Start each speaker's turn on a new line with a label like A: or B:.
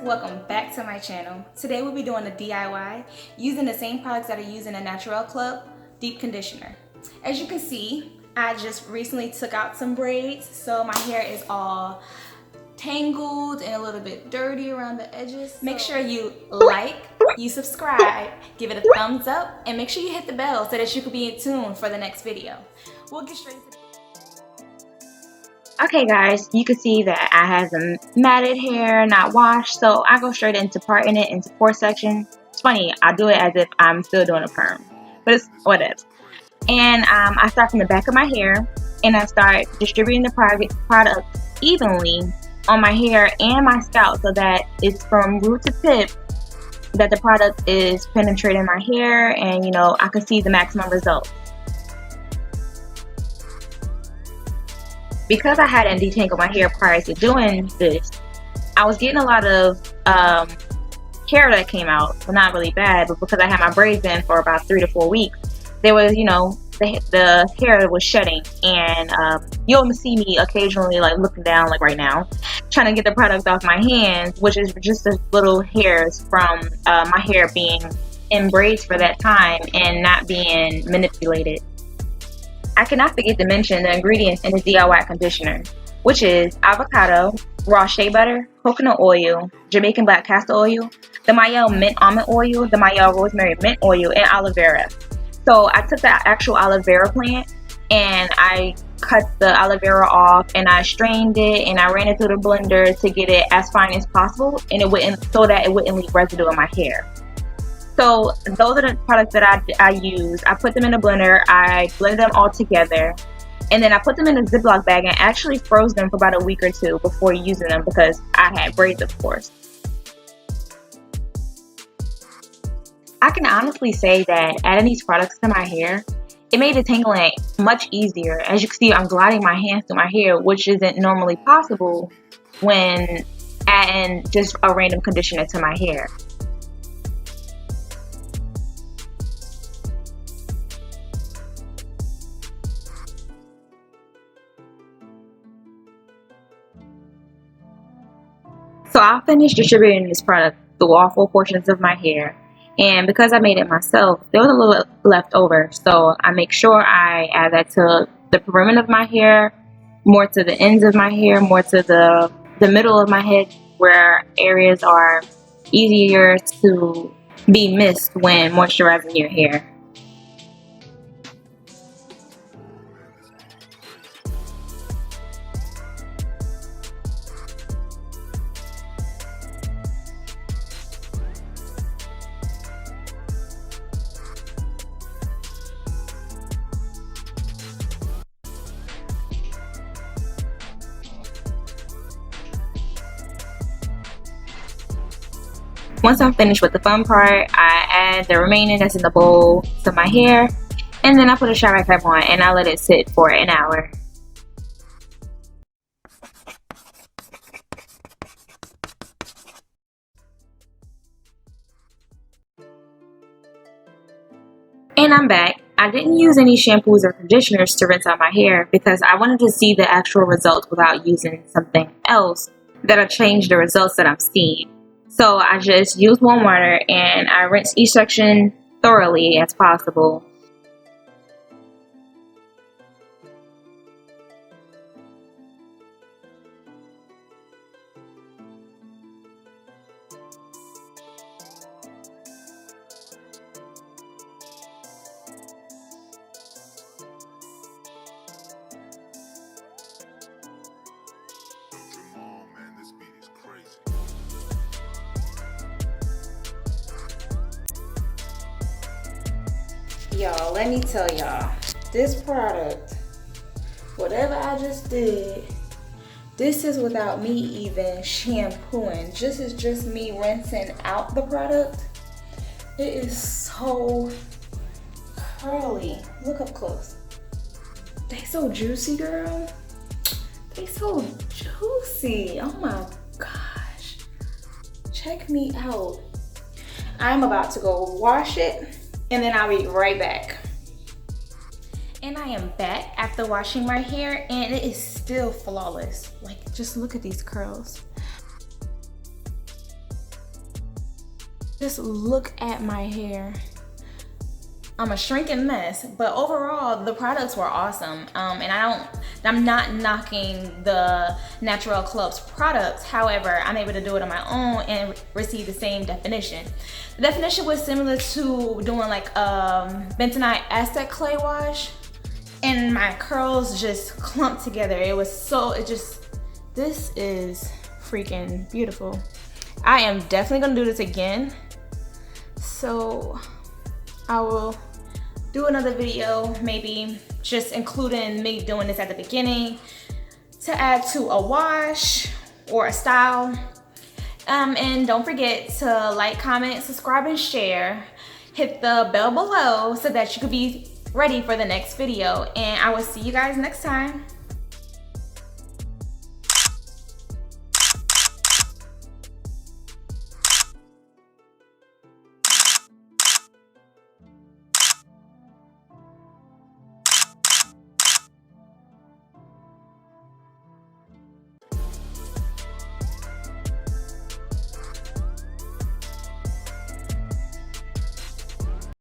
A: welcome back to my channel. Today we'll be doing a DIY using the same products that I use in the Naturall Club deep conditioner. As you can see, I just recently took out some braids, so my hair is all tangled and a little bit dirty around the edges. Make sure you like, you subscribe, give it a thumbs up, and make sure you hit the bell so that you can be in tune for the next video. We'll get straight to
B: Okay guys, you can see that I have some matted hair, not washed, so I go straight into parting it into 4 sections. It's funny, I do it as if I'm still doing a perm, but it's whatever. And I start from the back of my hair, and I start distributing the product evenly on my hair and my scalp so that it's from root to tip that the product is penetrating my hair, and I can see the maximum results. Because I hadn't detangled my hair prior to doing this, I was getting a lot of hair that came out, but not really bad, but because I had my braids in for about 3 to 4 weeks, there was, the hair was shedding, and you'll see me occasionally like looking down, like right now, trying to get the product off my hands, which is just the little hairs from my hair being in braids for that time and not being manipulated. I cannot forget to mention the ingredients in the DIY conditioner, which is avocado, raw shea butter, coconut oil, Jamaican black castor oil, the Mayo mint almond oil, the Mayo rosemary mint oil, and aloe vera. So I took the actual aloe vera plant and I cut the aloe vera off, and I strained it and I ran it through the blender to get it as fine as possible, and so that it wouldn't leave residue in my hair. So those are the products that I use. I put them in a blender, I blended them all together, and then I put them in a Ziploc bag and actually froze them for about a week or 2 before using them because I had braids, of course. I can honestly say that adding these products to my hair, it made the tangling much easier. As you can see, I'm gliding my hands through my hair, which isn't normally possible when adding just a random conditioner to my hair. So I'll finish distributing this product through all 4 portions of my hair, and because I made it myself, there was a little left over, so I make sure I add that to the perimeter of my hair, more to the ends of my hair, more to the middle of my head, where areas are easier to be missed when moisturizing your hair. Once I'm finished with the fun part, I add the remaining that's in the bowl to my hair, and then I put a shower cap on and I let it sit for an hour. And I'm back. I didn't use any shampoos or conditioners to rinse out my hair because I wanted to see the actual results without using something else that'll change the results that I'm seeing. So I just use warm water and I rinse each section thoroughly as possible.
A: Y'all, let me tell y'all, this product, whatever I just did, this is without me even shampooing. This is just me rinsing out the product. It is so curly. Look up close. They so juicy, girl. They so juicy. Oh my gosh. Check me out. I'm about to go wash it, and then I'll be right back. And I am back after washing my hair, and it is still flawless. Like, just look at these curls. Just look at my hair. I'm a shrinking mess, but overall the products were awesome. And I'm not knocking the Naturall Club's products. However, I'm able to do it on my own and receive the same definition. The definition was similar to doing like bentonite Aztec clay wash, and my curls just clumped together. This is freaking beautiful. I am definitely gonna do this again. So I will do another video, maybe just including me doing this at the beginning to add to a wash or a style. And don't forget to like, comment, subscribe, and share. Hit the bell below so that you could be ready for the next video. And I will see you guys next time.